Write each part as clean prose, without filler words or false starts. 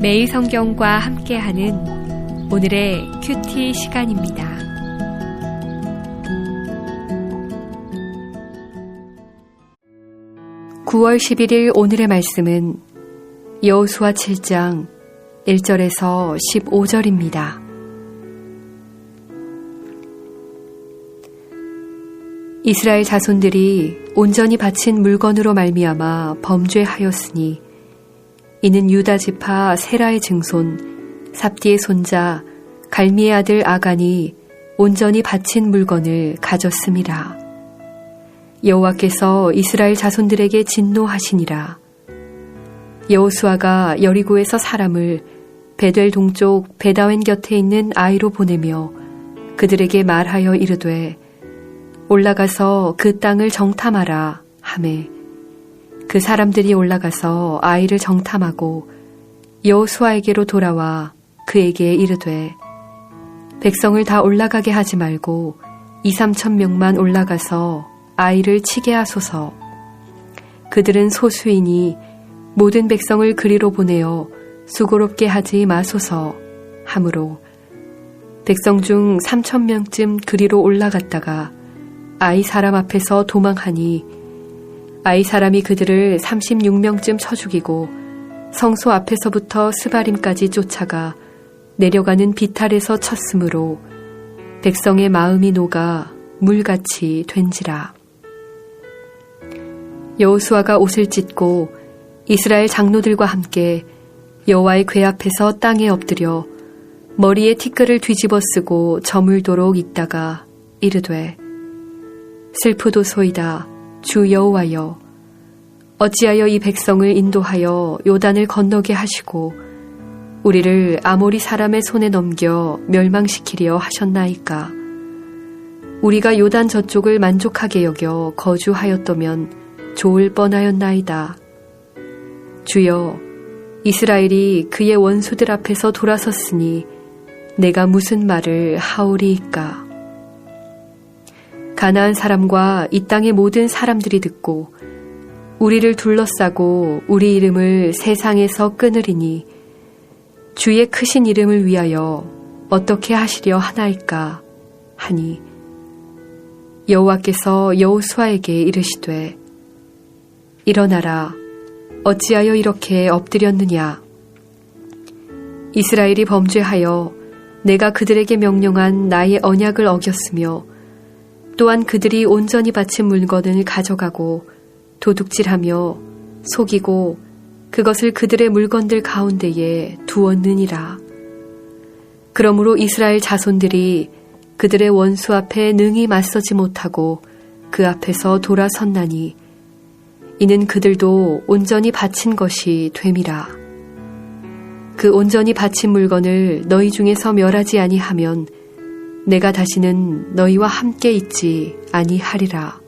매일 성경과 함께하는 오늘의 큐티 시간입니다. (9월 11일) 오늘의 말씀은 여호수아 7장 1절에서 15절입니다. 이스라엘 자손들이 온전히 바친 물건으로 말미암아 범죄하였으니 이는 유다 지파 세라의 증손 삽디의 손자 갈미의 아들 아간이 온전히 바친 물건을 가졌음이라. 여호와께서 이스라엘 자손들에게 진노하시니라. 여호수아가 여리고에서 사람을 베델 동쪽 베다웬 곁에 있는 아이로 보내며 그들에게 말하여 이르되 올라가서 그 땅을 정탐하라 하매 그 사람들이 올라가서 아이를 정탐하고 여호수아에게로 돌아와 그에게 이르되 백성을 다 올라가게 하지 말고 2-3천 명만 올라가서 아이를 치게 하소서. 그들은 소수이니 모든 백성을 그리로 보내어 수고롭게 하지 마소서 하므로 백성 중 3,000명쯤 그리로 올라갔다가 아이 사람 앞에서 도망하니 아이 사람이 그들을 36명쯤 쳐 죽이고 성소 앞에서부터 스바림까지 쫓아가 내려가는 비탈에서 쳤으므로 백성의 마음이 녹아 물같이 된지라. 여호수아가 옷을 찢고 이스라엘 장로들과 함께 여호와의 궤 앞에서 땅에 엎드려 머리에 티끌을 뒤집어 쓰고 저물도록 있다가 이르되 슬프도소이다 주 여호와여, 어찌하여 이 백성을 인도하여 요단을 건너게 하시고 우리를 아모리 사람의 손에 넘겨 멸망시키려 하셨나이까. 우리가 요단 저쪽을 만족하게 여겨 거주하였더면 좋을 뻔하였나이다. 주여, 이스라엘이 그의 원수들 앞에서 돌아섰으니 내가 무슨 말을 하오리이까. 가나안 사람과 이 땅의 모든 사람들이 듣고 우리를 둘러싸고 우리 이름을 세상에서 끊으리니 주의 크신 이름을 위하여 어떻게 하시려 하나이까 하니 여호와께서 여호수아에게 이르시되 일어나라, 어찌하여 이렇게 엎드렸느냐. 이스라엘이 범죄하여 내가 그들에게 명령한 나의 언약을 어겼으며 또한 그들이 온전히 바친 물건을 가져가고 도둑질하며 속이고 그것을 그들의 물건들 가운데에 두었느니라. 그러므로 이스라엘 자손들이 그들의 원수 앞에 능히 맞서지 못하고 그 앞에서 돌아섰나니 이는 그들도 온전히 바친 것이 됨이라. 그 온전히 바친 물건을 너희 중에서 멸하지 아니하면 내가 다시는 너희와 함께 있지 아니하리라.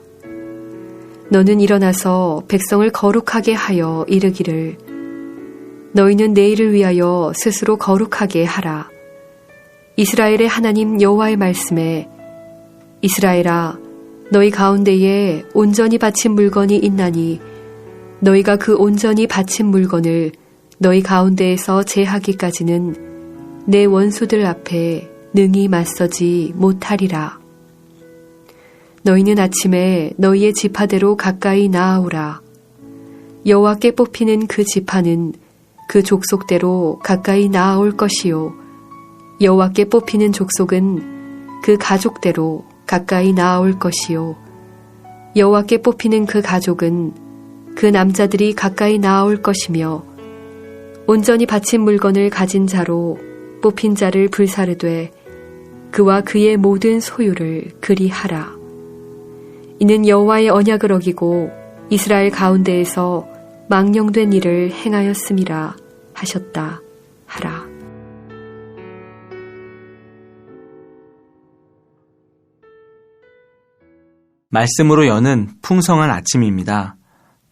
너는 일어나서 백성을 거룩하게 하여 이르기를 너희는 내일을 위하여 스스로 거룩하게 하라. 이스라엘의 하나님 여호와의 말씀에 이스라엘아, 너희 가운데에 온전히 바친 물건이 있나니 너희가 그 온전히 바친 물건을 너희 가운데에서 제하기까지는 내 원수들 앞에 능히 맞서지 못하리라. 너희는 아침에 너희의 지파대로 가까이 나아오라. 여호와께 뽑히는 그 지파는 그 족속대로 가까이 나아올 것이요 여호와께 뽑히는 족속은 그 가족대로 가까이 나아올 것이요 여호와께 뽑히는 그 가족은 그 남자들이 가까이 나아올 것이며 온전히 바친 물건을 가진 자로 뽑힌 자를 불사르되 그와 그의 모든 소유를 그리하라. 이는 여호와의 언약을 어기고 이스라엘 가운데에서 망령된 일을 행하였음이라 하셨다 하라. 말씀으로 여는 풍성한 아침입니다.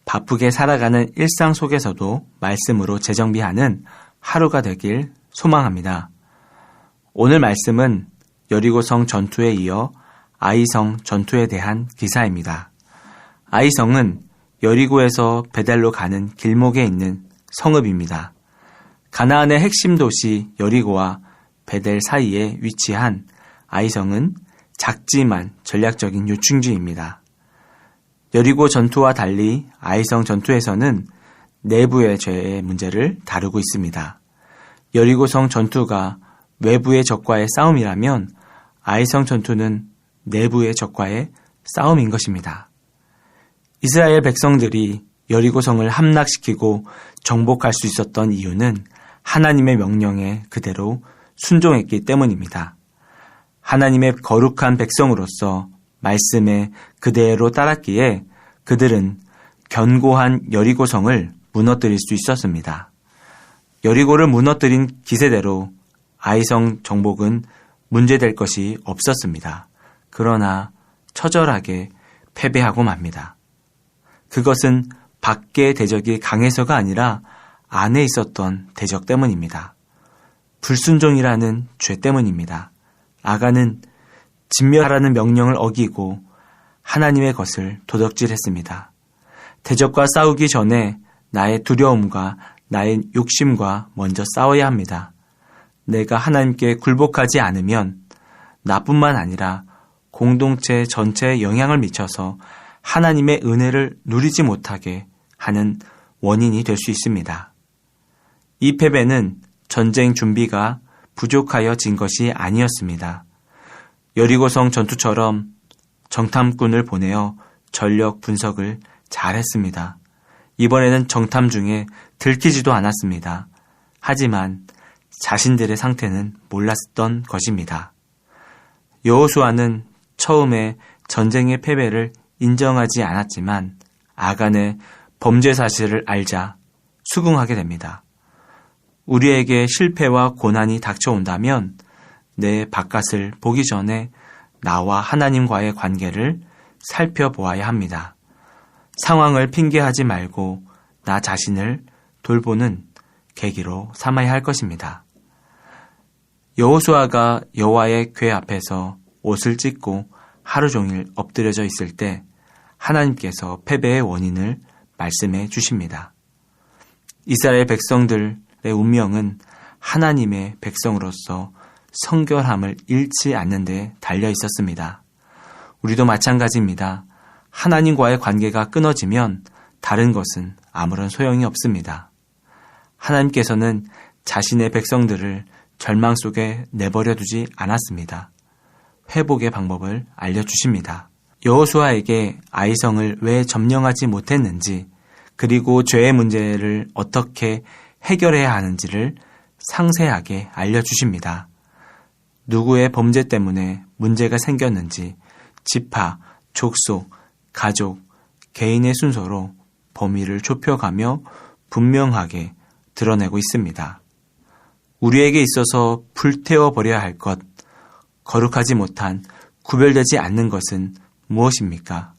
바쁘게 살아가는 일상 속에서도 말씀으로 재정비하는 하루가 되길 소망합니다. 오늘 말씀은 여리고성 전투에 이어 아이성 전투에 대한 기사입니다. 아이성은 여리고에서 베델로 가는 길목에 있는 성읍입니다. 가나안의 핵심 도시 여리고와 베델 사이에 위치한 아이성은 작지만 전략적인 요충지입니다. 여리고 전투와 달리 아이성 전투에서는 내부의 죄의 문제를 다루고 있습니다. 여리고성 전투가 외부의 적과의 싸움이라면 아이성 전투는 내부의 적과의 싸움인 것입니다. 이스라엘 백성들이 여리고성을 함락시키고 정복할 수 있었던 이유는 하나님의 명령에 그대로 순종했기 때문입니다. 하나님의 거룩한 백성으로서 말씀에 그대로 따랐기에 그들은 견고한 여리고성을 무너뜨릴 수 있었습니다. 여리고를 무너뜨린 기세대로 아이성 정복은 문제될 것이 없었습니다. 그러나 처절하게 패배하고 맙니다. 그것은 밖의 대적이 강해서가 아니라 안에 있었던 대적 때문입니다. 불순종이라는 죄 때문입니다. 아간은 진멸하라는 명령을 어기고 하나님의 것을 도적질했습니다. 대적과 싸우기 전에 나의 두려움과 나의 욕심과 먼저 싸워야 합니다. 내가 하나님께 굴복하지 않으면 나뿐만 아니라 공동체 전체에 영향을 미쳐서 하나님의 은혜를 누리지 못하게 하는 원인이 될 수 있습니다. 이 패배는 전쟁 준비가 부족하여진 것이 아니었습니다. 여리고성 전투처럼 정탐꾼을 보내어 전력 분석을 잘했습니다. 이번에는 정탐 중에 들키지도 않았습니다. 하지만 자신들의 상태는 몰랐던 것입니다. 여호수아는 처음에 전쟁의 패배를 인정하지 않았지만 아간의 범죄 사실을 알자 수긍하게 됩니다. 우리에게 실패와 고난이 닥쳐온다면 내 바깥을 보기 전에 나와 하나님과의 관계를 살펴보아야 합니다. 상황을 핑계하지 말고 나 자신을 돌보는 계기로 삼아야 할 것입니다. 여호수아가 여호와의 궤 앞에서 옷을 찢고 하루 종일 엎드려져 있을 때 하나님께서 패배의 원인을 말씀해 주십니다. 이스라엘 백성들의 운명은 하나님의 백성으로서 성결함을 잃지 않는 데 달려 있었습니다. 우리도 마찬가지입니다. 하나님과의 관계가 끊어지면 다른 것은 아무런 소용이 없습니다. 하나님께서는 자신의 백성들을 절망 속에 내버려 두지 않았습니다. 회복의 방법을 알려주십니다. 여호수아에게 아이성을 왜 점령하지 못했는지, 그리고 죄의 문제를 어떻게 해결해야 하는지를 상세하게 알려주십니다. 누구의 범죄 때문에 문제가 생겼는지 지파, 족속, 가족, 개인의 순서로 범위를 좁혀가며 분명하게 드러내고 있습니다. 우리에게 있어서 불태워버려야 할 것, 거룩하지 못한, 구별되지 않는 것은 무엇입니까?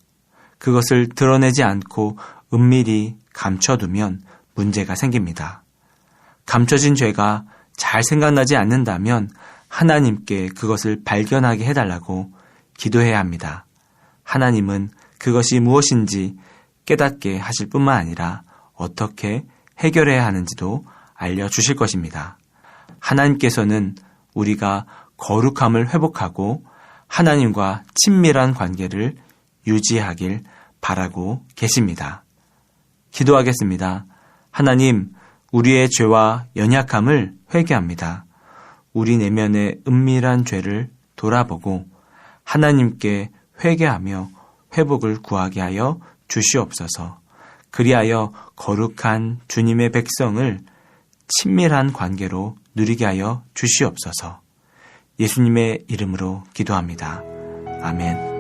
그것을 드러내지 않고 은밀히 감춰두면 문제가 생깁니다. 감춰진 죄가 잘 생각나지 않는다면 하나님께 그것을 발견하게 해달라고 기도해야 합니다. 하나님은 그것이 무엇인지 깨닫게 하실 뿐만 아니라 어떻게 해결해야 하는지도 알려주실 것입니다. 하나님께서는 우리가 거룩함을 회복하고 하나님과 친밀한 관계를 유지하길 바라고 계십니다. 기도하겠습니다. 하나님, 우리의 죄와 연약함을 회개합니다. 우리 내면의 은밀한 죄를 돌아보고 하나님께 회개하며 회복을 구하게 하여 주시옵소서. 그리하여 거룩한 주님의 백성을 친밀한 관계로 누리게 하여 주시옵소서. 예수님의 이름으로 기도합니다. 아멘.